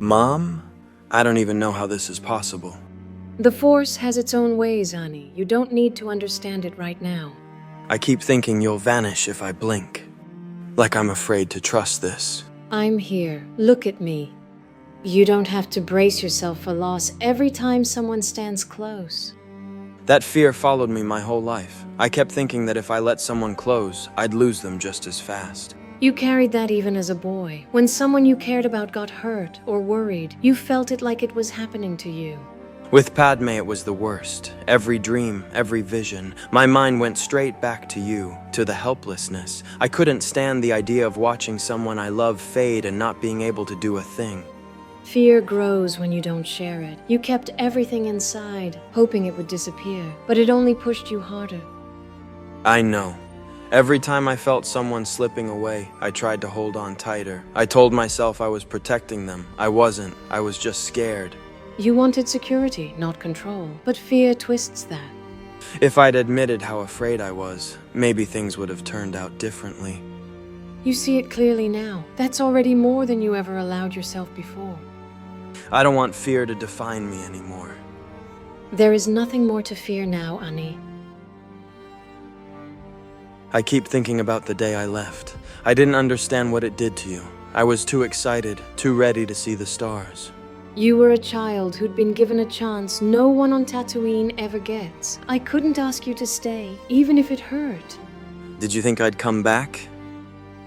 Mom? I don't even know how this is possible. The Force has its own ways, Ani. You don't need to understand it right now. I keep thinking you'll vanish if I blink. Like I'm afraid to trust this. I'm here. Look at me. You don't have to brace yourself for loss every time someone stands close. That fear followed me my whole life. I kept thinking that if I let someone close, I'd lose them just as fast. You carried that even as a boy. When someone you cared about got hurt or worried, you felt it like it was happening to you. With Padme, it was the worst. Every dream, every vision, my mind went straight back to you, to the helplessness. I couldn't stand the idea of watching someone I love fade and not being able to do a thing. Fear grows when you don't share it. You kept everything inside, hoping it would disappear, but it only pushed you harder. I know. Every time I felt someone slipping away, I tried to hold on tighter. I told myself I was protecting them. I wasn't. I was just scared. You wanted security, not control, but fear twists that. If I'd admitted how afraid I was, maybe things would have turned out differently. You see it clearly now. That's already more than you ever allowed yourself before. I don't want fear to define me anymore. There is nothing more to fear now, Ani. I keep thinking about the day I left. I didn't understand what it did to you. I was too excited, too ready to see the stars. You were a child who'd been given a chance no one on Tatooine ever gets. I couldn't ask you to stay, even if it hurt. Did you think I'd come back?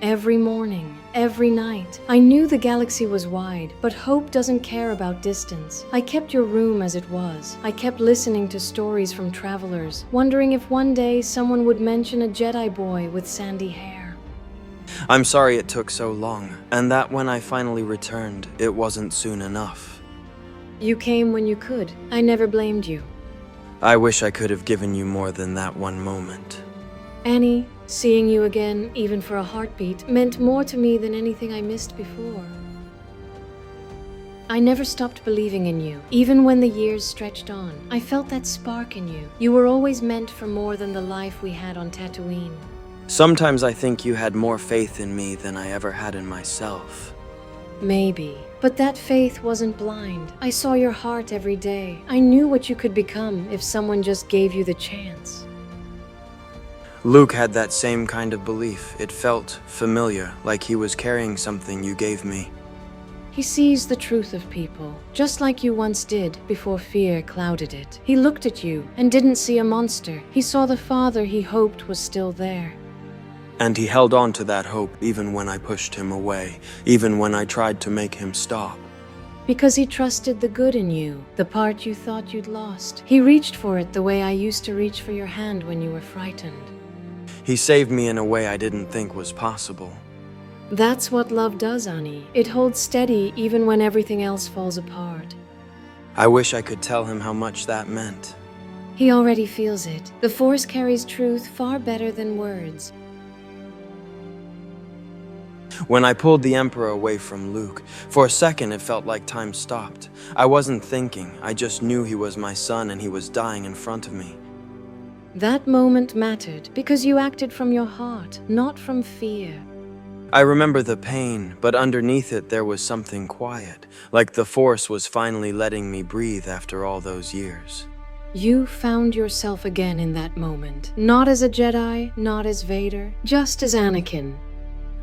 Every morning, every night. I knew the galaxy was wide, but hope doesn't care about distance. I kept your room as it was. I kept listening to stories from travelers, wondering if one day someone would mention a Jedi boy with sandy hair. I'm sorry it took so long, and that when I finally returned, it wasn't soon enough. You came when you could. I never blamed you. I wish I could have given you more than that one moment. Annie, seeing you again, even for a heartbeat, meant more to me than anything I missed before. I never stopped believing in you, even when the years stretched on. I felt that spark in you. You were always meant for more than the life we had on Tatooine. Sometimes I think you had more faith in me than I ever had in myself. Maybe. But that faith wasn't blind. I saw your heart every day. I knew what you could become if someone just gave you the chance. Luke had that same kind of belief. It felt familiar, like he was carrying something you gave me. He sees the truth of people, just like you once did before fear clouded it. He looked at you and didn't see a monster. He saw the father he hoped was still there. And he held on to that hope even when I pushed him away, even when I tried to make him stop. Because he trusted the good in you, the part you thought you'd lost. He reached for it the way I used to reach for your hand when you were frightened. He saved me in a way I didn't think was possible. That's what love does, Ani. It holds steady even when everything else falls apart. I wish I could tell him how much that meant. He already feels it. The Force carries truth far better than words. When I pulled the Emperor away from Luke, for a second it felt like time stopped. I wasn't thinking, I just knew he was my son and he was dying in front of me. That moment mattered because you acted from your heart, not from fear. I remember the pain, but underneath it there was something quiet, like the Force was finally letting me breathe after all those years. You found yourself again in that moment, not as a Jedi, not as Vader, just as Anakin.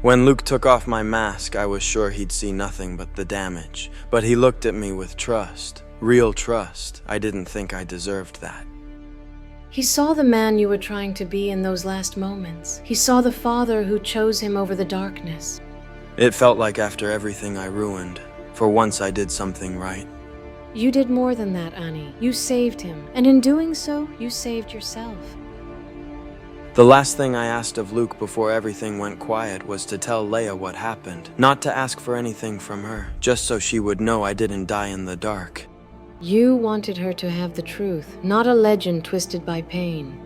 When Luke took off my mask, I was sure he'd see nothing but the damage, but he looked at me with trust, real trust. I didn't think I deserved that. He saw the man you were trying to be in those last moments. He saw the father who chose him over the darkness. It felt like after everything I ruined, for once I did something right. You did more than that, Ani. You saved him, and in doing so, you saved yourself. The last thing I asked of Luke before everything went quiet was to tell Leia what happened, not to ask for anything from her, just so she would know I didn't die in the dark. You wanted her to have the truth, not a legend twisted by pain.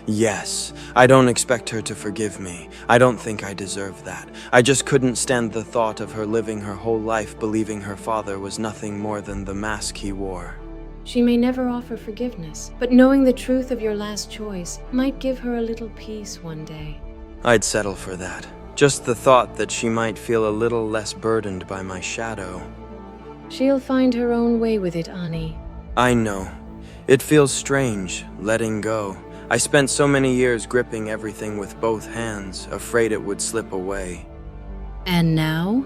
Yes, I don't expect her to forgive me. I don't think I deserve that. I just couldn't stand the thought of her living her whole life believing her father was nothing more than the mask he wore. She may never offer forgiveness, but knowing the truth of your last choice might give her a little peace one day. I'd settle for that. Just the thought that she might feel a little less burdened by my shadow. She'll find her own way with it, Ani. I know. It feels strange, letting go. I spent so many years gripping everything with both hands, afraid it would slip away. And now?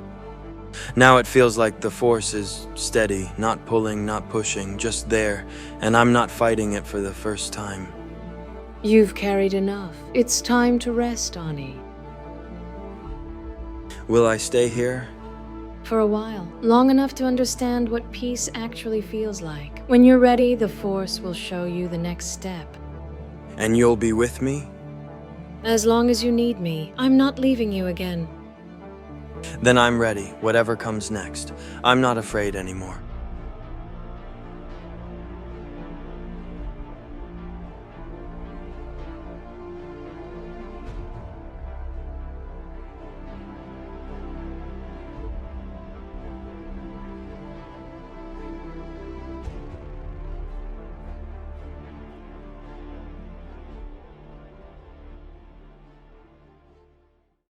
Now it feels like the force is steady, not pulling, not pushing, just there, and I'm not fighting it for the first time. You've carried enough. It's time to rest, Ani. Will I stay here? For a while, long enough to understand what peace actually feels like. When you're ready, the Force will show you the next step. And you'll be with me? As long as you need me, I'm not leaving you again. Then I'm ready, whatever comes next. I'm not afraid anymore.